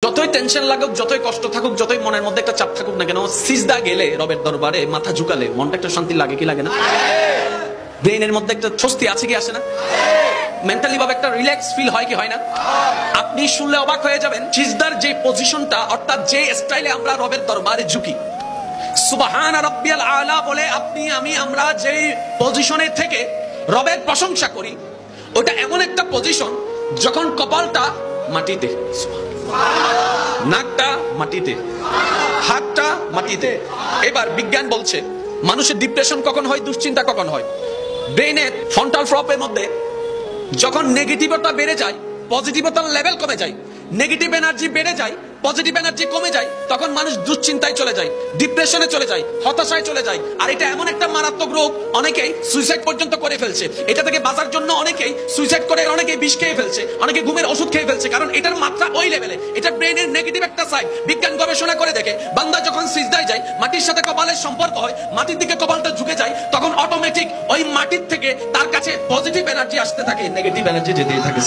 যতই টেনশন লাগুক, যতই কষ্ট থাকুক, যতই মনের মধ্যে একটা চাপ থাকুক না কেন, সিজদা গেলে রবের দরবারে মাথা ঝুকালে মনটা একটা শান্তি লাগে কি লাগে না? ব্রেনের মধ্যে একটা স্বস্তি আছে কি আসে না? মেন্টালি ভাবে একটা রিল্যাক্স ফিল হয় কি হয় না? আপনি শুনলে অবাক হয়ে যাবেন, সিজদার যে পজিশনটা, অর্থাৎ যে স্টাইলে আমরা রবের দরবারে ঝুঁকি, সুবহান রাব্বিয়াল আলা বলে আপনি আমরা যে পজিশনে থেকে রবের প্রশংসা করি, ওটা এমন একটা পজিশন যখন কপালটা মাটিতে, নাকটা মাটিতে, হাতটা মাটিতে। এবার বিজ্ঞান বলছে মানুষের ডিপ্রেশন কখন হয়, দুশ্চিন্তা কখন হয়? ব্রেনের ফ্রন্টাল ফ্লপের মধ্যে যখন নেগেটিভতা বেড়ে যায়, পজিটিভতার লেভেল কমে যায়, নেগেটিভ এনার্জি বেড়ে যায়, পজিটিভ এনার্জি কমে যায়, তখন মানুষ দুশ্চিন্তায় চলে যায়, ডিপ্রেশনে চলে যায়, হতাশায় চলে যায়। আর এটা এমন একটা মারাত্মক রোগ, অনেকেই সুইসাইড পর্যন্ত করে ফেলছে। এটা থেকে বাঁচার জন্য অনেকেই সুইসাইড করে, অনেকেই বিষ খেয়ে ফেলছে, অনেকে ঘুমের ওষুধ খেয়ে ফেলছে, কারণ এটার মাত্রা ওই লেভেলে। এটা ব্রেনের নেগেটিভ একটা সাইড। বিজ্ঞান গবেষণা করে দেখে, বান্দা যখন সিজদায় যায়, মাটির সাথে কপালের সম্পর্ক হয়, মাটির দিকে কপালটা ঝুঁকে যায়, তখন অটোমেটিক ওই মাটির থেকে তার কাছে পজিটিভ এনার্জি আসতে থাকে, নেগেটিভ এনার্জি যেতেই থাকে।